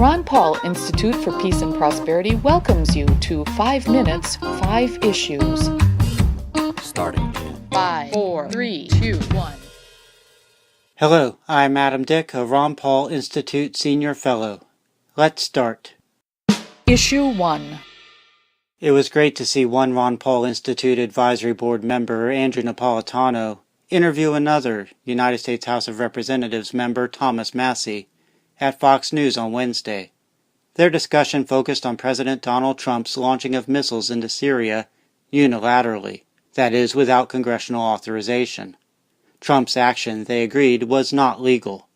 Ron Paul Institute for Peace and Prosperity welcomes you to 5 Minutes, 5 Issues. Starting in 5, 4, 3, 2, 1. Hello, I'm Adam Dick, a Ron Paul Institute Senior Fellow. Let's start. Issue 1. It was great to see one Ron Paul Institute Advisory Board member, Andrew Napolitano, interview another United States House of Representatives member, Thomas Massie, at Fox News on Wednesday. Their discussion focused on President Donald Trump's launching of missiles into Syria unilaterally, that is, without congressional authorization. Trump's action, they agreed, was not legal.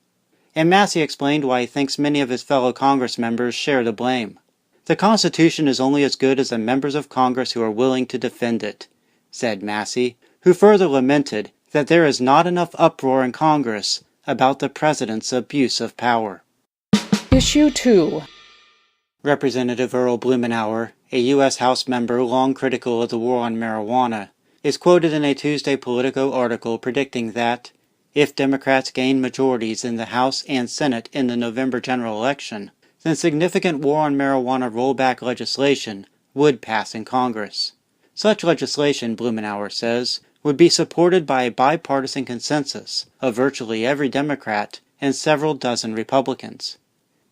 And Massie explained why he thinks many of his fellow Congress members share the blame. The Constitution is only as good as the members of Congress who are willing to defend it, said Massie, who further lamented that there is not enough uproar in Congress about the president's abuse of power. Issue 2. Representative Earl Blumenauer, a U.S. House member long critical of the war on marijuana, is quoted in a Tuesday Politico article predicting that, if Democrats gain majorities in the House and Senate in the November general election, then significant war on marijuana rollback legislation would pass in Congress. Such legislation, Blumenauer says, would be supported by a bipartisan consensus of virtually every Democrat and several dozen Republicans.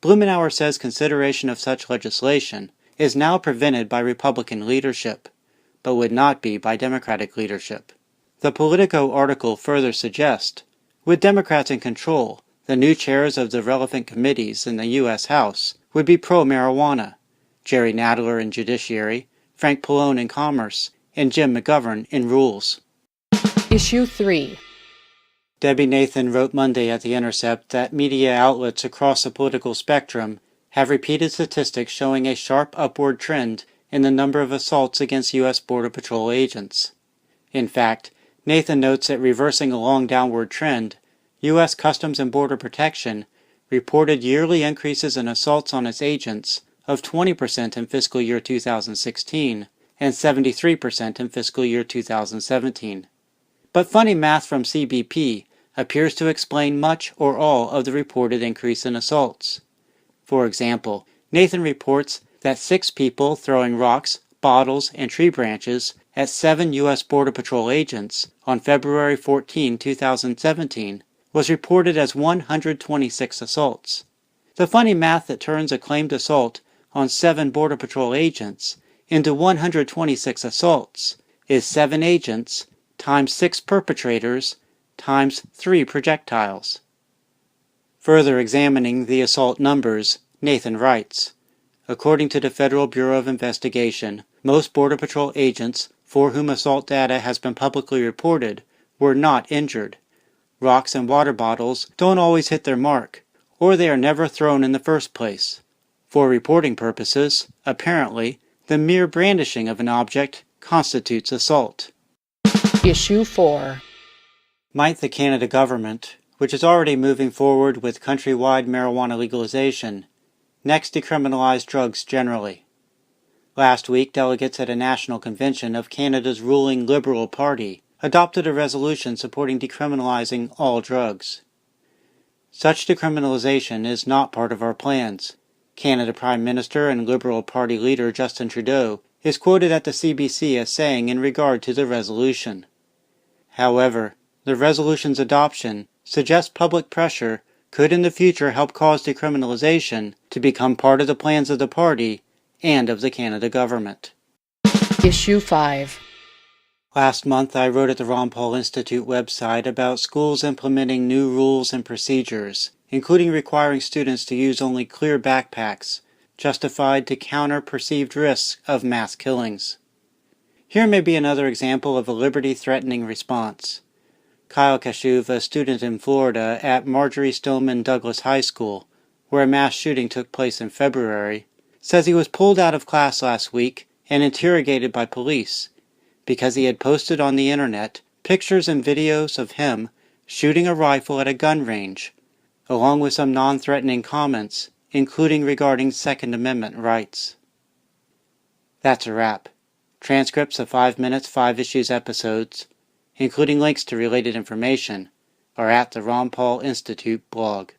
Blumenauer says consideration of such legislation is now prevented by Republican leadership, but would not be by Democratic leadership. The Politico article further suggests, with Democrats in control, the new chairs of the relevant committees in the U.S. House would be pro-marijuana, Jerry Nadler in Judiciary, Frank Pallone in Commerce, and Jim McGovern in Rules. Issue 3. Debbie Nathan wrote Monday at The Intercept that media outlets across the political spectrum have repeated statistics showing a sharp upward trend in the number of assaults against U.S. Border Patrol agents. In fact, Nathan notes that reversing a long downward trend, U.S. Customs and Border Protection reported yearly increases in assaults on its agents of 20% in fiscal year 2016 and 73% in fiscal year 2017. But funny math from CBP appears to explain much or all of the reported increase in assaults. For example, Nathan reports that 6 people throwing rocks, bottles, and tree branches at 7 U.S. Border Patrol agents on February 14, 2017 was reported as 126 assaults. The funny math that turns a claimed assault on 7 Border Patrol agents into 126 assaults is 7 agents times 6 perpetrators times 3 projectiles. Further examining the assault numbers, Nathan writes, according to the Federal Bureau of Investigation, most Border Patrol agents for whom assault data has been publicly reported were not injured. Rocks and water bottles don't always hit their mark, or they are never thrown in the first place. For reporting purposes, apparently, the mere brandishing of an object constitutes assault. Issue 4. Might the Canada government, which is already moving forward with countrywide marijuana legalization, next decriminalize drugs generally? Last week, delegates at a national convention of Canada's ruling Liberal Party adopted a resolution supporting decriminalizing all drugs. Such decriminalization is not part of our plans. Canada Prime Minister and Liberal Party leader Justin Trudeau is quoted at the CBC as saying in regard to the resolution. However, the resolution's adoption suggests public pressure could in the future help cause decriminalization to become part of the plans of the party and of the Canada government. Issue 5. Last month I wrote at the Ron Paul Institute website about schools implementing new rules and procedures, including requiring students to use only clear backpacks, justified to counter perceived risks of mass killings. Here may be another example of a liberty-threatening response. Kyle Kashuv, a student in Florida at Marjorie Stoneman Douglas High School, where a mass shooting took place in February, says he was pulled out of class last week and interrogated by police because he had posted on the internet pictures and videos of him shooting a rifle at a gun range, along with some non-threatening comments, including regarding Second Amendment rights. That's a wrap. Transcripts of 5 Minutes, 5 Issues episodes, including links to related information, are at the Ron Paul Institute blog.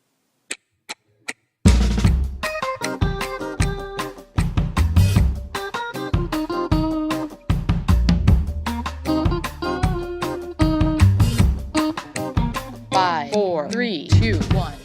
5, 4, 3, 2, 1.